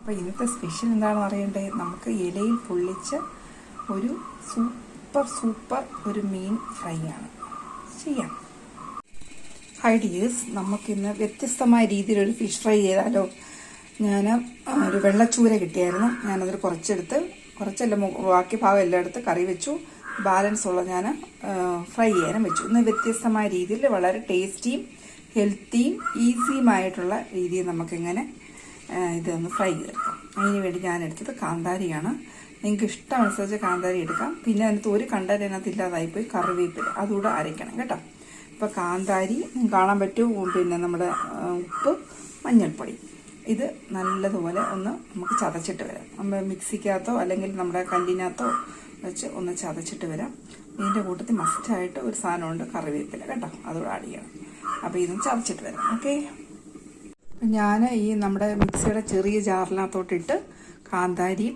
അപ്പോൾ ഇന്നത്തെ സ്പെഷ്യൽ എന്താണെന്ന് അറിയണ്ടേ? നമുക്ക് ഇലയിൽ പൊള്ളിച്ച ഒരു സൂപ്പർ ഒരു മീൻ ഫ്രൈ ആണ് ചെയ്യാം. ഹൈ ഡിയേഴ്സ്, നമുക്കിന്ന് വ്യത്യസ്തമായ രീതിയിലൊരു ഫിഷ് ഫ്രൈ ചെയ്താലോ? ഞാൻ ഒരു വെള്ളച്ചൂര കിട്ടിയായിരുന്നു. ഞാനതിൽ കുറച്ചല്ല ബാക്കി ഭാഗം എല്ലാം എടുത്ത് കറി വെച്ചു. ബാലൻസ് ഉള്ള ഞാൻ ഫ്രൈ ചെയ്യാനും വെച്ചു. ഇന്ന് വ്യത്യസ്തമായ രീതിയിൽ വളരെ ടേസ്റ്റിയും ഹെൽത്തിയും ഈസിയുമായിട്ടുള്ള രീതിയിൽ നമുക്കിങ്ങനെ ഇതൊന്ന് ഫ്രൈ ചെയ്തെടുക്കാം. അതിന് വേണ്ടി ഞാൻ എടുത്തത് കാന്താരിയാണ്. നിങ്ങൾക്ക് ഇഷ്ടമനുസരിച്ച് കാന്താരി എടുക്കാം. പിന്നെ അതിനകത്ത് ഒരു കണ്ടന്റ് അതിനകത്ത് ഇല്ലാതായിപ്പോയി, കറിവേപ്പില, അതുകൂടെ അരയ്ക്കണം കേട്ടോ. ഇപ്പോൾ കാന്താരി കാണാൻ പറ്റും, പിന്നെ നമ്മുടെ ഉപ്പ്, മഞ്ഞൾപ്പൊടി, ഇത് നല്ലതുപോലെ ഒന്ന് നമുക്ക് ചതച്ചിട്ട് വരാം. നമ്മൾ മിക്സിക്കകത്തോ അല്ലെങ്കിൽ നമ്മുടെ കല്ലിനകത്തോ വെച്ച് ഒന്ന് ചതച്ചിട്ട് വരാം. ഇതിൻ്റെ കൂട്ടത്തിൽ മസ്റ്റായിട്ട് ഒരു സാധനമുണ്ട്, കറിവേപ്പില കേട്ടോ, അതുകൂടെ ആഡ് ചെയ്യണം. അപ്പോൾ ഇതും ചതച്ചിട്ട് വരാം. ഓക്കെ, ഞാൻ ഈ നമ്മുടെ മിക്സിയുടെ ചെറിയ ജാറിനകത്തോട്ടിട്ട് കാന്താരി,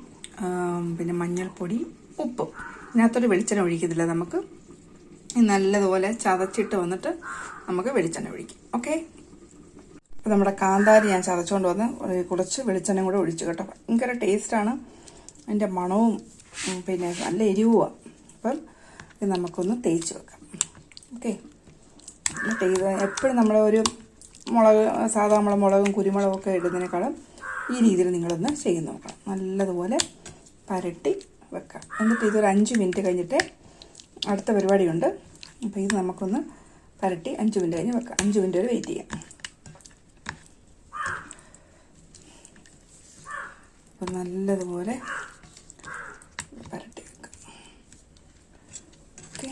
പിന്നെ മഞ്ഞൾപ്പൊടി, ഉപ്പും, ഇതിനകത്തൊരു വെളിച്ചെണ്ണ ഒഴിക്കത്തില്ല. നമുക്ക് നല്ലതുപോലെ ചതച്ചിട്ട് വന്നിട്ട് നമുക്ക് വെളിച്ചെണ്ണ ഒഴിക്കും. ഓക്കെ, അപ്പോൾ നമ്മുടെ കാന്താരി ഞാൻ ചതച്ചുകൊണ്ട് വന്ന് കുറച്ച് വെളിച്ചെണ്ണയും കൂടെ ഒഴിച്ചു കേട്ടോ. ഭയങ്കര ടേസ്റ്റാണ്, അതിൻ്റെ മണവും പിന്നെ നല്ല എരിവുമാണ്. അപ്പം ഇത് നമുക്കൊന്ന് തേച്ച് വെക്കാം. ഓക്കെ, എപ്പോഴും നമ്മളൊരു സാധാ മുളകും കുരുമുളകും ഒക്കെ ഇടുന്നതിനേക്കാളും ഈ രീതിയിൽ നിങ്ങളൊന്ന് ചെയ്ത് നോക്കണം. നല്ലതുപോലെ പരട്ടി വെക്കാം. എന്നിട്ട് ഇതൊരു 5 മിനിറ്റ് കഴിഞ്ഞിട്ട് അടുത്ത പരിപാടിയുണ്ട്. അപ്പോൾ ഇത് നമുക്കൊന്ന് പരട്ടി 5 മിനിറ്റ് കഴിഞ്ഞ് വെക്കാം. 5 മിനിറ്റ് വരെ വെയിറ്റ് ചെയ്യാം. അപ്പോൾ നല്ലതുപോലെ പരട്ടി വെക്കാം. ഓക്കെ,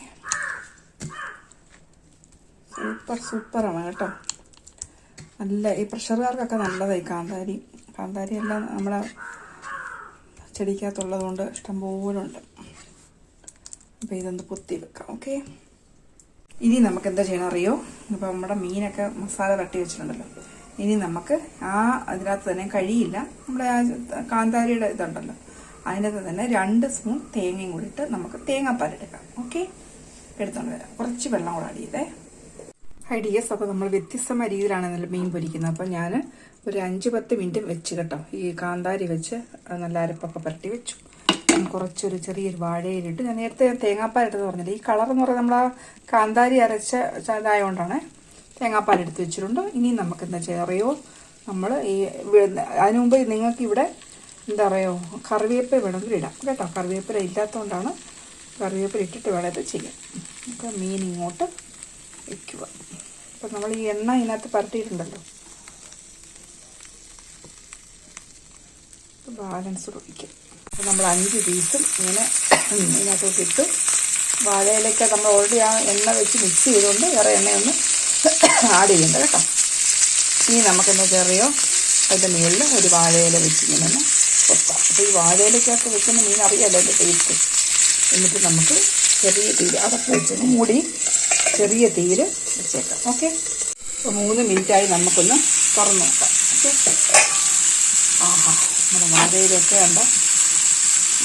സൂപ്പറാണ് കേട്ടോ. നല്ല ഈ പ്രഷറുകാർക്കൊക്കെ നല്ലതായി കാന്താരി എല്ലാം നമ്മളെ ചെടിക്കകത്തുള്ളത് കൊണ്ട് ഇഷ്ടംപോലെ ഉണ്ട്. അപ്പോൾ ഇതൊന്ന് പൊത്തി വെക്കാം. ഓക്കെ, ഇനി നമുക്ക് എന്താ ചെയ്യണം അറിയോ? ഇപ്പോൾ നമ്മുടെ മീനൊക്കെ മസാല തട്ടി വെച്ചിട്ടുണ്ടല്ലോ. ഇനി നമുക്ക് അതിനകത്ത് തന്നെ കഴിയില്ല, നമ്മുടെ കാന്താരിയുടെ ഇതുണ്ടല്ലോ, അതിനകത്ത് തന്നെ 2 സ്പൂൺ തേങ്ങയും കൂടി ഇട്ട് നമുക്ക് തേങ്ങാപ്പാലെടുക്കാം. ഓക്കെ, എടുത്തോണ്ട് വരാം. കുറച്ച് വെള്ളം കൂടെ ആഡ് ചെയ്തേ. ഐഡിയസ്, അപ്പോൾ നമ്മൾ വ്യത്യസ്തമായ രീതിയിലാണ് നല്ല മീൻ പൊരിക്കുന്നത്. അപ്പോൾ ഞാൻ ഒരു 5-10 മിനിറ്റ് വെച്ച് കേട്ടോ, ഈ കാന്താരി വെച്ച് നല്ല അരപ്പൊക്കെ പരട്ടി വെച്ചു. കുറച്ചൊരു ചെറിയൊരു വാഴയിലിട്ട്, ഞാൻ നേരത്തെ തേങ്ങാപ്പാലെടുത്ത് പറഞ്ഞില്ല, ഈ കളർ എന്ന് പറയുന്നത് നമ്മൾ കാന്താരി അരച്ച ഇതായതുകൊണ്ടാണ് തേങ്ങാപ്പാലെടുത്ത് വെച്ചിട്ടുണ്ട്. ഇനി നമുക്ക് എന്താ ചെയ്യാൻ അറിയോ? നമ്മൾ അതിനു മുമ്പ് നിങ്ങൾക്ക് ഇവിടെ എന്താ പറയുക, കറിവേപ്പില വേണമെങ്കിൽ ഇടാം കേട്ടോ. കറിവേപ്പില ഇല്ലാത്തതുകൊണ്ടാണ്, കറിവേപ്പില ഇട്ടിട്ട് വേണം ഇത് ചെയ്യാം. അപ്പോൾ മീൻ ഇങ്ങോട്ട് വയ്ക്കുക. അപ്പം നമ്മൾ ഈ എണ്ണ ഇതിനകത്ത് പരട്ടിയിട്ടുണ്ടല്ലോ, ബാലൻസ് ഒഴിക്കും. അപ്പോൾ നമ്മൾ 5 പീസും ഇങ്ങനെ ഇതിനകത്തോട്ട് ഇട്ടു. വാഴയിലേക്ക് നമ്മൾ ഓൾറെഡി ആ എണ്ണ വെച്ച് മിക്സ് ചെയ്തുകൊണ്ട് വേറെ എണ്ണയൊന്നും ആഡ് ചെയ്യണ്ട കേട്ടോ. ഇനി നമുക്കെന്താ ചെറിയോ അതിൻ്റെ മുകളിൽ ഒരു വാഴയില വെച്ച് ഇങ്ങനെ കൊത്താം. അപ്പോൾ ഈ വാഴയിലേക്കൊക്കെ വെക്കുന്ന മീൻ അറിയാമല്ലോ അതിൻ്റെ ടേസ്റ്റ്. എന്നിട്ട് നമുക്ക് ചെറിയ തീര് അതൊക്കെ വെച്ച് മൂടി ചെറിയ തീര് വെച്ചേക്കാം. ഓക്കെ, അപ്പോൾ 3 മിനിറ്റായി, നമുക്കൊന്ന് തുറന്ന് നോക്കാം. ഓക്കെ, ആഹാ, നമ്മുടെ വാഴയിലൊക്കെ കണ്ട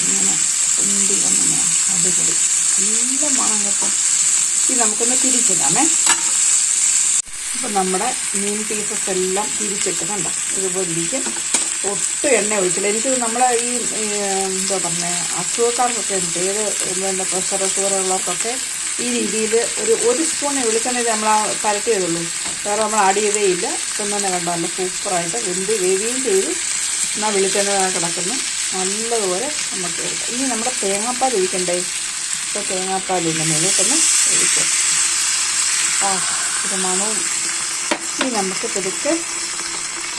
ഇങ്ങനെ ഉണ്ടി വന്ന അടിപൊളി നല്ല മണം കേട്ടോ. ഇത് നമുക്കൊന്ന് തിരിച്ചിടാമേ. അപ്പം നമ്മുടെ മീൻ പീസസ് എല്ലാം തിരിച്ചിട്ടുന്നുണ്ടോ ഇതുപോലെ ഇരിക്കും. ഒട്ടും എണ്ണ ഒഴിച്ചില്ല. എനിക്ക് നമ്മളെ ഈ എന്താ പറഞ്ഞത്, അസുഖക്കാർക്കൊക്കെ ഉണ്ട്, എന്താ പ്രഷർ ഷുഗറുള്ളവർക്കൊക്കെ ഈ രീതിയിൽ ഒരു സ്പൂൺ വെളിച്ചെണ്ണയിൽ നമ്മൾ പരട്ടിയതുള്ളൂ, വേറെ നമ്മൾ ആഡ് ചെയ്തേ ഇല്ല. ഇപ്പം തന്നെ കണ്ടോ നല്ല സൂപ്പറായിട്ട് വേവുകയും ചെയ്ത് എന്നാൽ വെളിച്ചെണ്ണ കിടക്കുന്നു. നല്ലതുപോലെ നമുക്ക് എടുക്കാം. ഇനി നമ്മുടെ തേങ്ങാപ്പാൽ ഒഴിക്കണ്ടേ? ഇപ്പോൾ തേങ്ങാപ്പാലിൻ്റെ മേലോട്ടൊന്ന് ഒഴിക്കാം. ഇത് മണവും. ഇനി നമുക്ക് പെടുക്ക്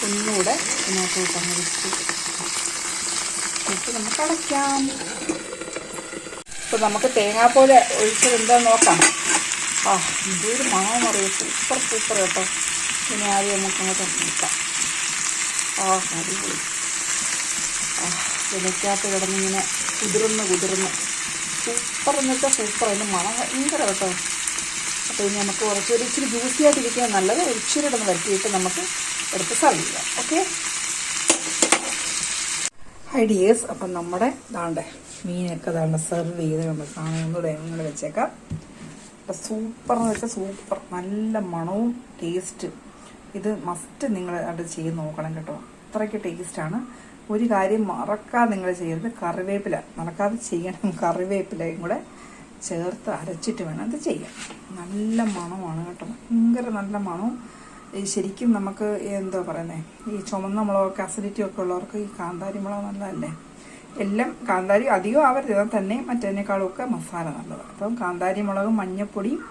ഒന്നുകൂടെ ഇതിനകത്തോട്ട് അങ്ങ് വെച്ചിട്ട് നമുക്ക് അടയ്ക്കാം. ഇപ്പോൾ നമുക്ക് തേങ്ങാപ്പോലെ ഒഴിച്ചത് എന്താണെന്ന് നോക്കാം. എന്തൊരു മണം അറിയാം, സൂപ്പർ കേട്ടോ. ഇനി ആദ്യം നമുക്ക് അങ്ങോട്ട് നോക്കാം. അടിപൊളി. ഇലക്കകത്ത് കിടന്നിങ്ങനെ കുതിർന്ന് സൂപ്പർ എന്ന് വെച്ചാൽ സൂപ്പർ. അതിൻ്റെ മണം ഭയങ്കര കേട്ടോ. അപ്പോൾ ഇനി നമുക്ക് കുറച്ചൊരു ഇച്ചിരി ജ്യൂസിയായിട്ടിരിക്കാൻ നല്ലത് ഇച്ചിരി ഇടന്ന് വരട്ടിയിട്ട് നമുക്ക് എടുത്ത് സർവ് ചെയ്യാം. ഓക്കെ ഐഡിയേഴ്സ്, അപ്പം നമ്മുടെ ദാണ്ടേ മീനൊക്കെ ദാണ്ട സെർവ് ചെയ്ത് നമ്മൾ കാണുന്നത് എങ്ങനെ വെച്ചേക്കാം. അപ്പം സൂപ്പർ എന്ന് വെച്ചാൽ സൂപ്പർ, നല്ല മണവും ടേസ്റ്റ്. ഇത് മസ്റ്റ് നിങ്ങൾ അത് ചെയ്ത് നോക്കണം കേട്ടോ, അത്രയ്ക്ക് ടേസ്റ്റാണ്. ഒരു കാര്യം മറക്കാതെ നിങ്ങൾ ചെയ്യരുത്, കറിവേപ്പില മറക്കാതെ ചെയ്യണം. കറിവേപ്പിലയും കൂടെ ചേർത്ത് അരച്ചിട്ട് വേണം അത് ചെയ്യാൻ. നല്ല മണമാണ് കേട്ടോ, ഭയങ്കര നല്ല മണവും. ശരിക്കും നമുക്ക് എന്താ പറയുന്നത്, ഈ ചുമന്ന മുളകൊക്കെ അസിഡിറ്റി ഒക്കെ ഉള്ളവർക്ക് ഈ കാന്താരി മുളക് നല്ലതല്ലേ. എല്ലാം കാന്താരി അധികം ആവരുത്, എന്നാൽ തന്നെ മറ്റേതിനേക്കാളുമൊക്കെ മസാല നല്ലതാണ്. അപ്പം കാന്താരി മുളകും മഞ്ഞപ്പൊടിയും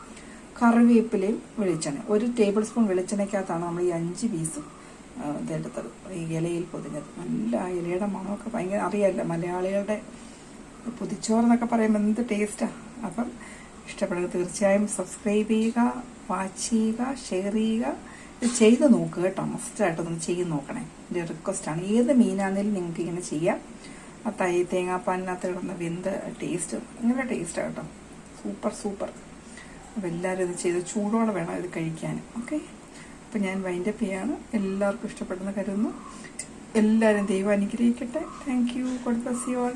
കറിവേപ്പിലയും വെളിച്ചെണ്ണ, 1 ടേബിൾ സ്പൂൺ വെളിച്ചെണ്ണയ്ക്കകത്താണ് നമ്മൾ ഈ 5 പീസ് ഇതെടുത്തത്, ഈ ഇലയിൽ പൊതിഞ്ഞത്. നല്ല ആ ഇലയുടെ മണമൊക്കെ ഭയങ്കര അറിയാമല്ലോ, മലയാളികളുടെ പൊതിച്ചോറെന്നൊക്കെ പറയുമ്പോൾ എന്ത് ടേസ്റ്റാണ്. അപ്പം ഇഷ്ടപ്പെടുന്നത് തീർച്ചയായും സബ്സ്ക്രൈബ് ചെയ്യുക, വാച്ച് ചെയ്യുക, ഷെയർ ചെയ്യുക. ഇത് ചെയ്ത് നോക്കുക കേട്ടോ, മസ്റ്റായിട്ടൊന്ന് ചെയ്ത് നോക്കണേ. എൻ്റെ റിക്വസ്റ്റാണ്. ഏത് മീനാണെങ്കിലും നിങ്ങൾക്ക് ഇങ്ങനെ ചെയ്യാം. ആ തേങ്ങാപ്പാലിനകത്ത് കിടന്ന വെന്ത ടേസ്റ്റ് ഭയങ്കര ടേസ്റ്റാണ് കേട്ടോ, സൂപ്പർ. അപ്പോൾ എല്ലാവരും ഇത് ചെയ്ത് ചൂടോടെ വേണം ഇത് കഴിക്കാൻ. ഓക്കെ, അപ്പോൾ ഞാൻ വൈൻഡപ്പ് ചെയ്യാണ്. എല്ലാവർക്കും ഇഷ്ടപ്പെടുന്ന കരുതുന്നു. എല്ലാവരും ദൈവം അനുഗ്രഹിക്കട്ടെ. Thank you. God bless you all.